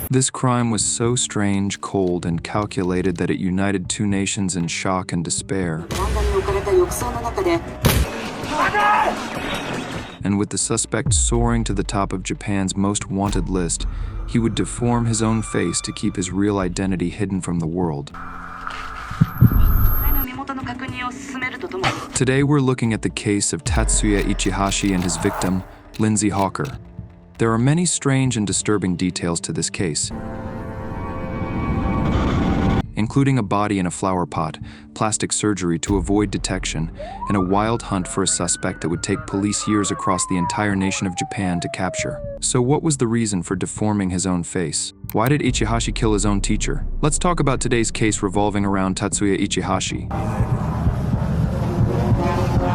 This crime was so strange, cold, and calculated that it united two nations in shock and despair. And with the suspect soaring to the top of Japan's most wanted list, he would deform his own face to keep his real identity hidden from the world. Today we're looking at the case of Tatsuya Ichihashi and his victim, Lindsay Hawker. There are many strange and disturbing details to this case, including a body in a flower pot, plastic surgery to avoid detection, and a wild hunt for a suspect that would take police years across the entire nation of Japan to capture. So what was the reason for deforming his own face? Why did Ichihashi kill his own teacher? Let's talk about today's case revolving around Tatsuya Ichihashi.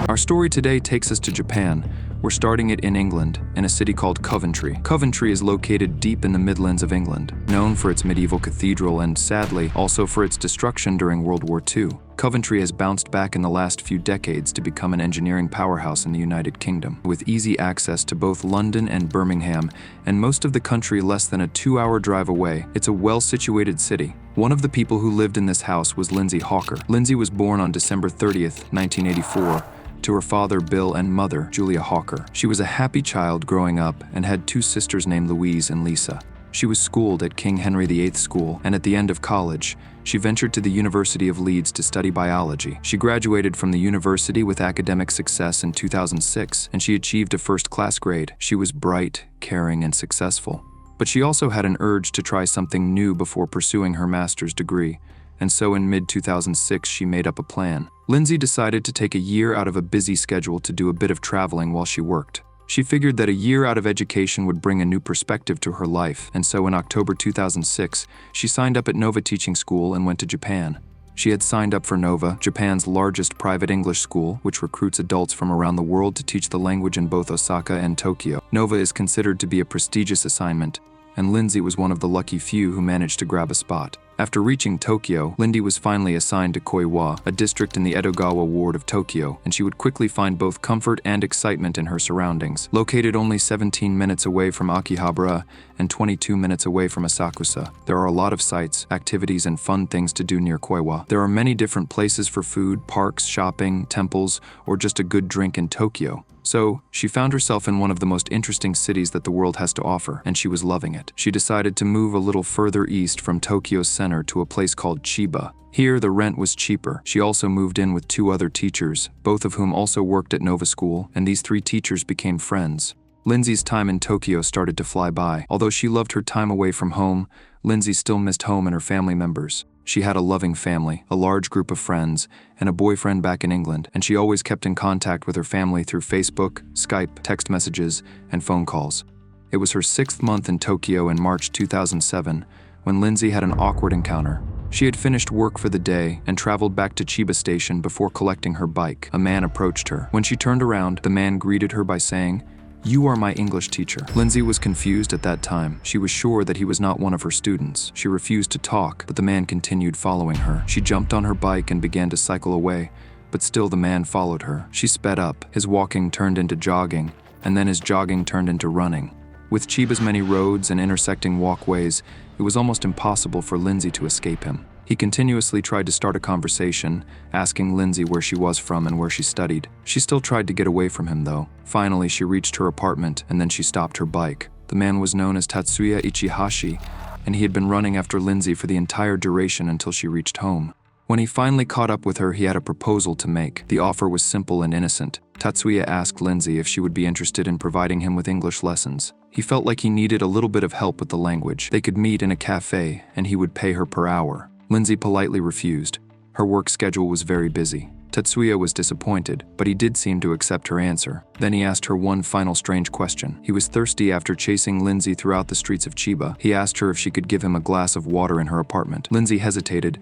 Our story today takes us to Japan. We're starting it in England, in a city called Coventry. Coventry is located deep in the Midlands of England, known for its medieval cathedral and, sadly, also for its destruction during World War II. Coventry has bounced back in the last few decades to become an engineering powerhouse in the United Kingdom, with easy access to both London and Birmingham, and most of the country less than a 2-hour drive away. It's a well-situated city. One of the people who lived in this house was Lindsay Hawker. Lindsay was born on December 30th, 1984, to her father Bill and mother Julia Hawker. She was a happy child growing up and had two sisters named Louise and Lisa. She was schooled at King Henry VIII School, and at the end of college, she ventured to the University of Leeds to study biology. She graduated from the university with academic success in 2006, and she achieved a first-class grade. She was bright, caring, and successful. But she also had an urge to try something new before pursuing her master's degree, and so in mid-2006 she made up a plan. Lindsay decided to take a year out of a busy schedule to do a bit of traveling while she worked. She figured that a year out of education would bring a new perspective to her life, and so in October 2006, she signed up at Nova Teaching School and went to Japan. She had signed up for Nova, Japan's largest private English school, which recruits adults from around the world to teach the language in both Osaka and Tokyo. Nova is considered to be a prestigious assignment, and Lindsay was one of the lucky few who managed to grab a spot. After reaching Tokyo, Lindsay was finally assigned to Koiwa, a district in the Edogawa ward of Tokyo, and she would quickly find both comfort and excitement in her surroundings. Located only 17 minutes away from Akihabara and 22 minutes away from Asakusa, there are a lot of sights, activities, and fun things to do near Koiwa. There are many different places for food, parks, shopping, temples, or just a good drink in Tokyo. So, she found herself in one of the most interesting cities that the world has to offer, and she was loving it. She decided to move a little further east from Tokyo's center to a place called Chiba. Here, the rent was cheaper. She also moved in with two other teachers, both of whom also worked at Nova School, and these three teachers became friends. Lindsay's time in Tokyo started to fly by. Although she loved her time away from home, Lindsay still missed home and her family members. She had a loving family, a large group of friends, and a boyfriend back in England, and she always kept in contact with her family through Facebook, Skype, text messages, and phone calls. It was her 6th month in Tokyo in March 2007 when Lindsay had an awkward encounter. She had finished work for the day and traveled back to Chiba Station before collecting her bike. A man approached her. When she turned around, the man greeted her by saying, "You are my English teacher." Lindsay was confused at that time. She was sure that he was not one of her students. She refused to talk, but the man continued following her. She jumped on her bike and began to cycle away, but still the man followed her. She sped up. His walking turned into jogging, and then his jogging turned into running. With Chiba's many roads and intersecting walkways, it was almost impossible for Lindsay to escape him. He continuously tried to start a conversation, asking Lindsay where she was from and where she studied. She still tried to get away from him, though. Finally, she reached her apartment, and then she stopped her bike. The man was known as Tatsuya Ichihashi, and he had been running after Lindsay for the entire duration until she reached home. When he finally caught up with her, he had a proposal to make. The offer was simple and innocent. Tatsuya asked Lindsay if she would be interested in providing him with English lessons. He felt like he needed a little bit of help with the language. They could meet in a cafe, and he would pay her per hour. Lindsay politely refused. Her work schedule was very busy. Tatsuya was disappointed, but he did seem to accept her answer. Then he asked her one final strange question. He was thirsty after chasing Lindsay throughout the streets of Chiba. He asked her if she could give him a glass of water in her apartment. Lindsay hesitated,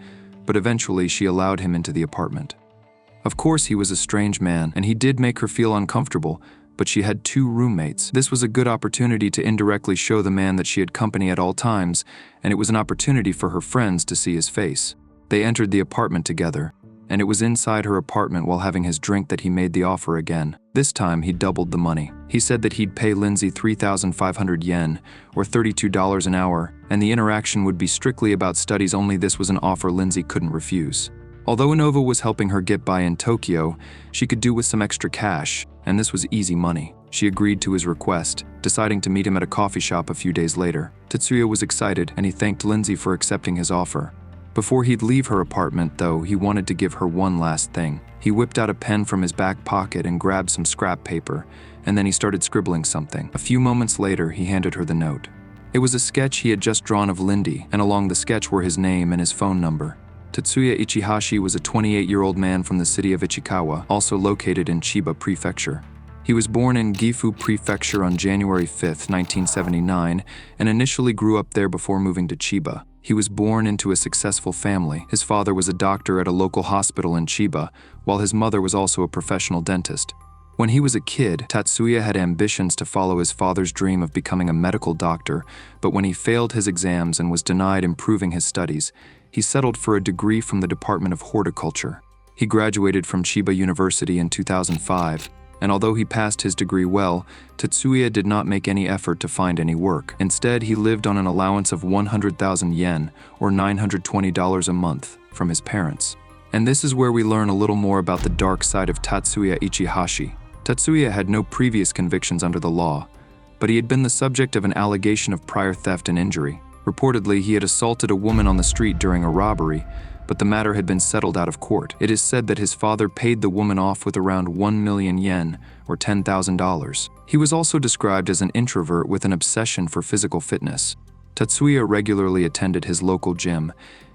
but eventually she allowed him into the apartment. Of course, he was a strange man, and he did make her feel uncomfortable, but she had two roommates. This was a good opportunity to indirectly show the man that she had company at all times, and it was an opportunity for her friends to see his face. They entered the apartment together, and it was inside her apartment while having his drink that he made the offer again. This time, he doubled the money. He said that he'd pay Lindsay 3,500 yen, or $32 an hour, and the interaction would be strictly about studies only. This was an offer Lindsay couldn't refuse. Although Inova was helping her get by in Tokyo, she could do with some extra cash, and this was easy money. She agreed to his request, deciding to meet him at a coffee shop a few days later. Tatsuya was excited, and he thanked Lindsay for accepting his offer. Before he'd leave her apartment, though, he wanted to give her one last thing. He whipped out a pen from his back pocket and grabbed some scrap paper, and then he started scribbling something. A few moments later, he handed her the note. It was a sketch he had just drawn of Lindy, and along the sketch were his name and his phone number. Tatsuya Ichihashi was a 28-year-old man from the city of Ichikawa, also located in Chiba Prefecture. He was born in Gifu Prefecture on January 5, 1979, and initially grew up there before moving to Chiba. He was born into a successful family. His father was a doctor at a local hospital in Chiba, while his mother was also a professional dentist. When he was a kid, Tatsuya had ambitions to follow his father's dream of becoming a medical doctor, but when he failed his exams and was denied improving his studies, he settled for a degree from the Department of Horticulture. He graduated from Chiba University in 2005, and although he passed his degree well, Tatsuya did not make any effort to find any work. Instead, he lived on an allowance of 100,000 yen, or $920 a month, from his parents. And this is where we learn a little more about the dark side of Tatsuya Ichihashi. Tatsuya had no previous convictions under the law, but he had been the subject of an allegation of prior theft and injury. Reportedly, he had assaulted a woman on the street during a robbery, but the matter had been settled out of court. It is said that his father paid the woman off with around 1 million yen, or $10,000. He was also described as an introvert with an obsession for physical fitness. Tatsuya regularly attended his local gym,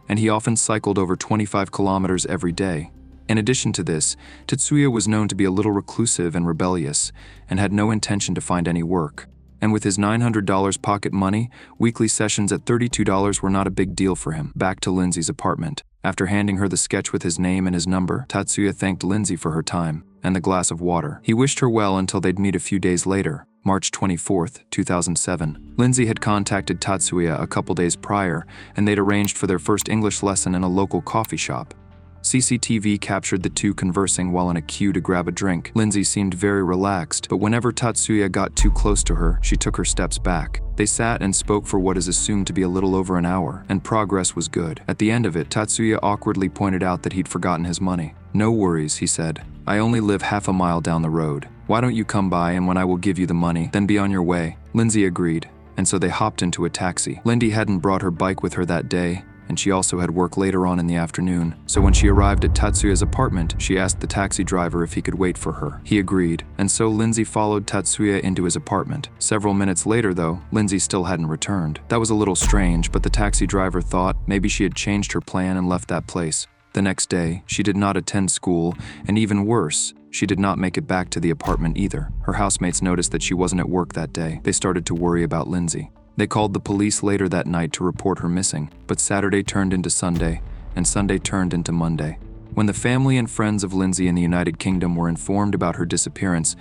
and he often cycled over 25 kilometers every day. In addition to this, Tatsuya was known to be a little reclusive and rebellious, and had no intention to find any work. And with his $900 pocket money, weekly sessions at $32 were not a big deal for him. Back to Lindsay's apartment. After handing her the sketch with his name and his number, Tatsuya thanked Lindsay for her time and the glass of water. He wished her well until they'd meet a few days later, March 24, 2007. Lindsay had contacted Tatsuya a couple days prior, and they'd arranged for their first English lesson in a local coffee shop. CCTV captured the two conversing while in a queue to grab a drink. Lindsay seemed very relaxed, but whenever Tatsuya got too close to her, she took her steps back. They sat and spoke for what is assumed to be a little over an hour, and progress was good. At the end of it, Tatsuya awkwardly pointed out that he'd forgotten his money. "No worries," he said. "I only live half a mile down the road. Why don't you come by and when I will give you the money, then be on your way." Lindsay agreed, and so they hopped into a taxi. Lindy hadn't brought her bike with her that day, and she also had work later on in the afternoon. So when she arrived at Tatsuya's apartment, she asked the taxi driver if he could wait for her. He agreed, and so Lindsay followed Tatsuya into his apartment. Several minutes later, though, Lindsay still hadn't returned. That was a little strange, but the taxi driver thought maybe she had changed her plan and left that place. The next day, she did not attend school, and even worse, she did not make it back to the apartment either. Her housemates noticed that she wasn't at work that day. They started to worry about Lindsay. They called the police later that night to report her missing, but Saturday turned into Sunday, and Sunday turned into Monday. When the family and friends of Lindsay in the United Kingdom were informed about her disappearance,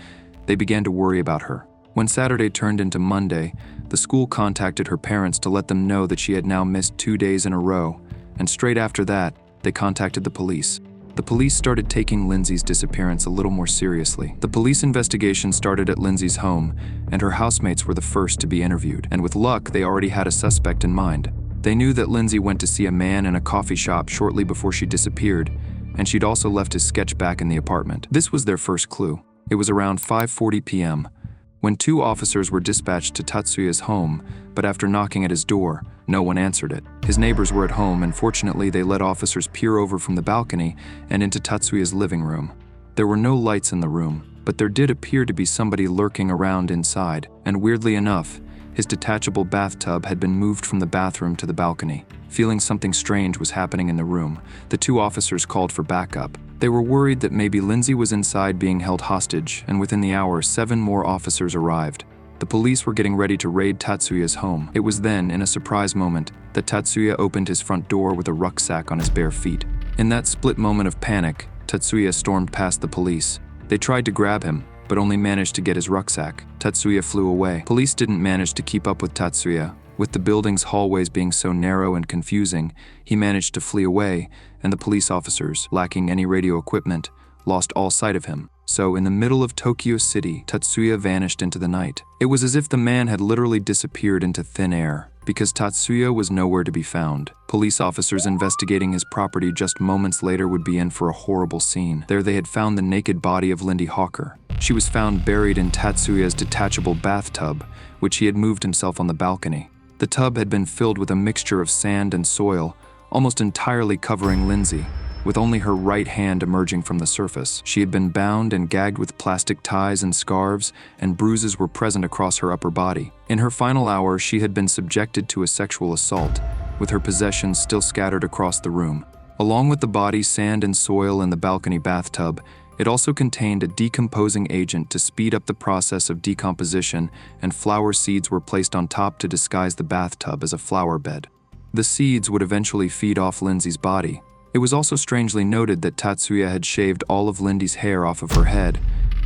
they began to worry about her. When Saturday turned into Monday, the school contacted her parents to let them know that she had now missed 2 days in a row, and straight after that, they contacted the police. The police started taking Lindsay's disappearance a little more seriously. The police investigation started at Lindsay's home, and her housemates were the first to be interviewed. And with luck, they already had a suspect in mind. They knew that Lindsay went to see a man in a coffee shop shortly before she disappeared, and she'd also left his sketch back in the apartment. This was their first clue. It was around 5:40 p.m. when 2 officers were dispatched to Tatsuya's home, but after knocking at his door, no one answered it. His neighbors were at home, and fortunately they let officers peer over from the balcony and into Tatsuya's living room. There were no lights in the room, but there did appear to be somebody lurking around inside, and weirdly enough, his detachable bathtub had been moved from the bathroom to the balcony. Feeling something strange was happening in the room, the 2 officers called for backup. They were worried that maybe Lindsay was inside being held hostage, and within the hour, 7 more officers arrived. The police were getting ready to raid Tatsuya's home. It was then, in a surprise moment, that Tatsuya opened his front door with a rucksack on his bare feet. In that split moment of panic, Tatsuya stormed past the police. They tried to grab him, but only managed to get his rucksack. Tatsuya flew away. Police didn't manage to keep up with Tatsuya. With the building's hallways being so narrow and confusing, he managed to flee away, and the police officers, lacking any radio equipment, lost all sight of him. So, in the middle of Tokyo City, Tatsuya vanished into the night. It was as if the man had literally disappeared into thin air, because Tatsuya was nowhere to be found. Police officers investigating his property just moments later would be in for a horrible scene. There they had found the naked body of Lindy Hawker. She was found buried in Tatsuya's detachable bathtub, which he had moved himself on the balcony. The tub had been filled with a mixture of sand and soil, almost entirely covering Lindsay, with only her right hand emerging from the surface. She had been bound and gagged with plastic ties and scarves, and bruises were present across her upper body. In her final hour, she had been subjected to a sexual assault, with her possessions still scattered across the room. Along with the body, sand and soil in the balcony bathtub, it also contained a decomposing agent to speed up the process of decomposition, and flower seeds were placed on top to disguise the bathtub as a flower bed. The seeds would eventually feed off Lindsay's body. It was also strangely noted that Tatsuya had shaved all of Lindy's hair off of her head.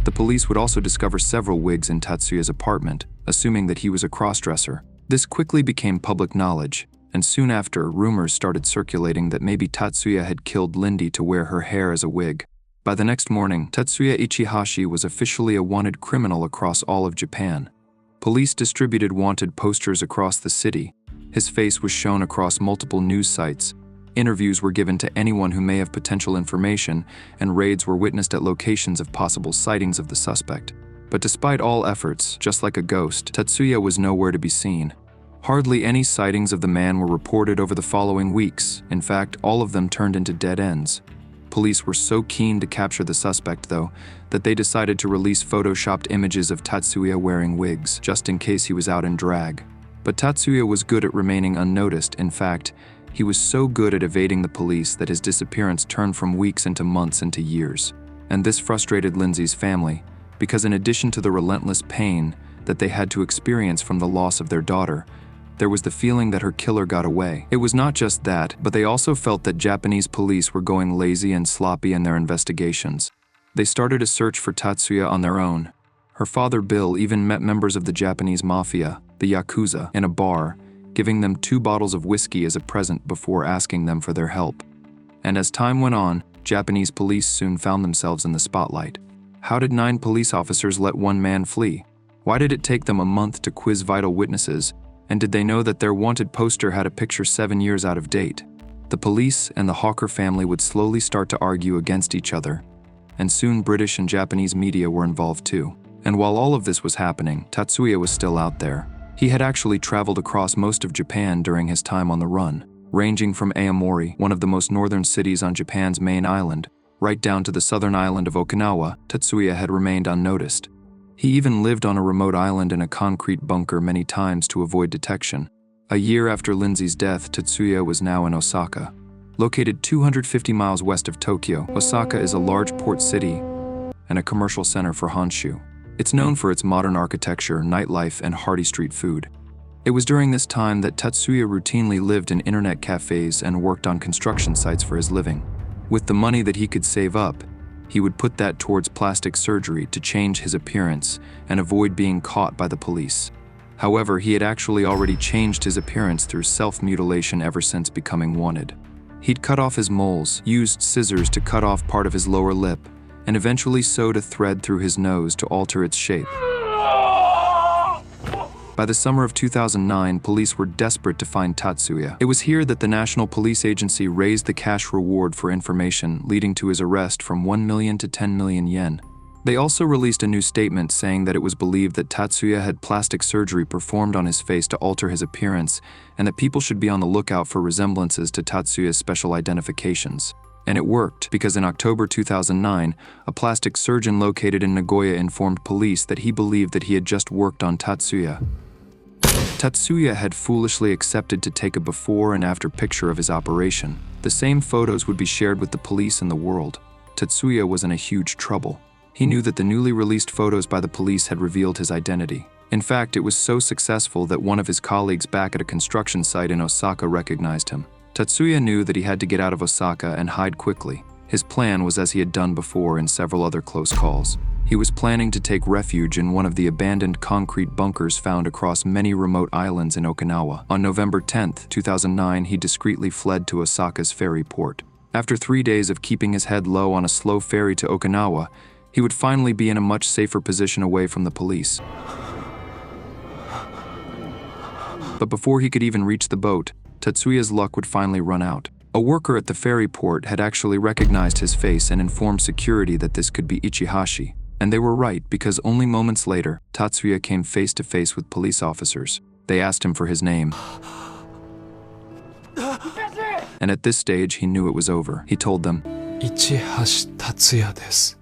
The police would also discover several wigs in Tatsuya's apartment, assuming that he was a crossdresser. This quickly became public knowledge, and soon after, rumors started circulating that maybe Tatsuya had killed Lindy to wear her hair as a wig. By the next morning, Tatsuya Ichihashi was officially a wanted criminal across all of Japan. Police distributed wanted posters across the city. His face was shown across multiple news sites. Interviews were given to anyone who may have potential information, and raids were witnessed at locations of possible sightings of the suspect. But despite all efforts, just like a ghost, Tatsuya was nowhere to be seen. Hardly any sightings of the man were reported over the following weeks. In fact, all of them turned into dead ends. Police were so keen to capture the suspect, though, that they decided to release photoshopped images of Tatsuya wearing wigs, just in case he was out in drag. But Tatsuya was good at remaining unnoticed. In fact, he was so good at evading the police that his disappearance turned from weeks into months into years. And this frustrated Lindsay's family, because in addition to the relentless pain that they had to experience from the loss of their daughter, there was the feeling that her killer got away. It was not just that, but they also felt that Japanese police were going lazy and sloppy in their investigations. They started a search for Tatsuya on their own. Her father Bill even met members of the Japanese mafia, the Yakuza, in a bar, giving them 2 bottles of whiskey as a present before asking them for their help. And as time went on, Japanese police soon found themselves in the spotlight. How did 9 police officers let one man flee? Why did it take them a month to quiz vital witnesses? And did they know that their wanted poster had a picture 7 years out of date? The police and the Hawker family would slowly start to argue against each other, and soon British and Japanese media were involved too. And while all of this was happening, Tatsuya was still out there. He had actually traveled across most of Japan during his time on the run, ranging from Aomori, one of the most northern cities on Japan's main island, right down to the southern island of Okinawa. Tatsuya had remained unnoticed. He even lived on a remote island in a concrete bunker many times to avoid detection. A year after Lindsay's death, Tatsuya was now in Osaka. Located 250 miles west of Tokyo, Osaka is a large port city and a commercial center for Honshu. It's known for its modern architecture, nightlife, and hearty street food. It was during this time that Tatsuya routinely lived in internet cafes and worked on construction sites for his living. With the money that he could save up, he would put that towards plastic surgery to change his appearance and avoid being caught by the police. However, he had actually already changed his appearance through self-mutilation ever since becoming wanted. He'd cut off his moles, used scissors to cut off part of his lower lip, and eventually sewed a thread through his nose to alter its shape. By the summer of 2009, police were desperate to find Tatsuya. It was here that the National Police Agency raised the cash reward for information, leading to his arrest from 1 million to 10 million yen. They also released a new statement saying that it was believed that Tatsuya had plastic surgery performed on his face to alter his appearance, and that people should be on the lookout for resemblances to Tatsuya's special identifications. And it worked, because in October 2009, a plastic surgeon located in Nagoya informed police that he believed that he had just worked on Tatsuya. Tatsuya had foolishly accepted to take a before and after picture of his operation. The same photos would be shared with the police and the world. Tatsuya was in a huge trouble. He knew that the newly released photos by the police had revealed his identity. In fact, it was so successful that one of his colleagues back at a construction site in Osaka recognized him. Tatsuya knew that he had to get out of Osaka and hide quickly. His plan was as he had done before in several other close calls. He was planning to take refuge in one of the abandoned concrete bunkers found across many remote islands in Okinawa. On November 10, 2009, he discreetly fled to Osaka's ferry port. After 3 days of keeping his head low on a slow ferry to Okinawa, He would finally be in a much safer position away from the police. But before he could even reach the boat, Tatsuya's luck would finally run out. A worker at the ferry port had actually recognized his face and informed security that this could be Ichihashi. And they were right, because only moments later, Tatsuya came face to face with police officers. They asked him for his name. And at this stage, he knew it was over. He told them, Ichihashi Tatsuya desu.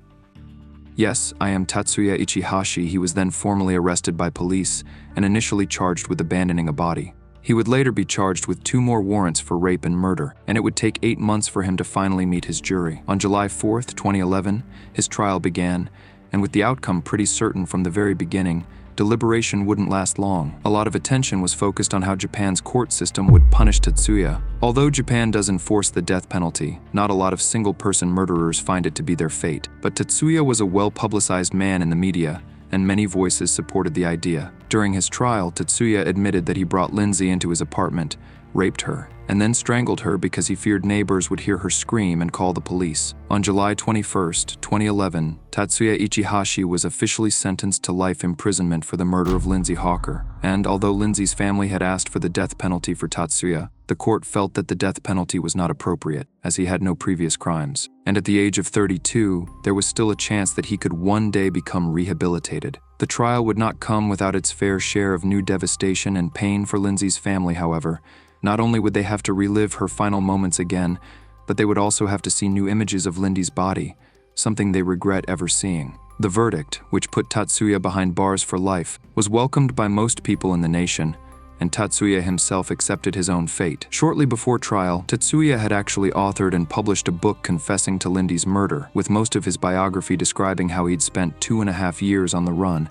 Yes, I am Tatsuya Ichihashi. He was then formally arrested by police and initially charged with abandoning a body. He would later be charged with 2 more warrants for rape and murder, and it would take 8 months for him to finally meet his jury. On July 4th, 2011, his trial began, and with the outcome pretty certain from the very beginning, deliberation wouldn't last long. A lot of attention was focused on how Japan's court system would punish Tatsuya. Although Japan does enforce the death penalty, not a lot of single-person murderers find it to be their fate. But Tatsuya was a well-publicized man in the media, and many voices supported the idea. During his trial, Tatsuya admitted that he brought Lindsay into his apartment, raped her, and then strangled her because he feared neighbors would hear her scream and call the police. On July 21st, 2011, Tatsuya Ichihashi was officially sentenced to life imprisonment for the murder of Lindsay Hawker. And although Lindsay's family had asked for the death penalty for Tatsuya, the court felt that the death penalty was not appropriate, as he had no previous crimes. And at the age of 32, there was still a chance that he could one day become rehabilitated. The trial would not come without its fair share of new devastation and pain for Lindsay's family, however. Not only would they have to relive her final moments again, but they would also have to see new images of Lindy's body, something they regret ever seeing. The verdict, which put Tatsuya behind bars for life, was welcomed by most people in the nation, and Tatsuya himself accepted his own fate. Shortly before trial, Tatsuya had actually authored and published a book confessing to Lindy's murder, with most of his biography describing how he'd spent 2.5 years on the run,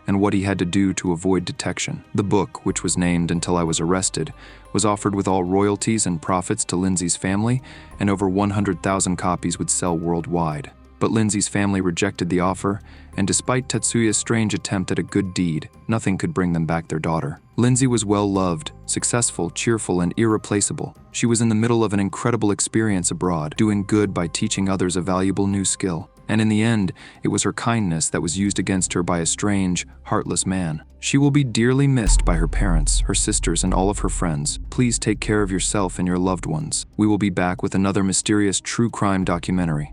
and what he had to do to avoid detection. The book, which was named Until I Was Arrested, was offered with all royalties and profits to Lindsay's family, and over 100,000 copies would sell worldwide. But Lindsay's family rejected the offer, and despite Tatsuya's strange attempt at a good deed, nothing could bring them back their daughter. Lindsay was well-loved, successful, cheerful, and irreplaceable. She was in the middle of an incredible experience abroad, doing good by teaching others a valuable new skill. And in the end, it was her kindness that was used against her by a strange, heartless man. She will be dearly missed by her parents, her sisters, and all of her friends. Please take care of yourself and your loved ones. We will be back with another mysterious true crime documentary.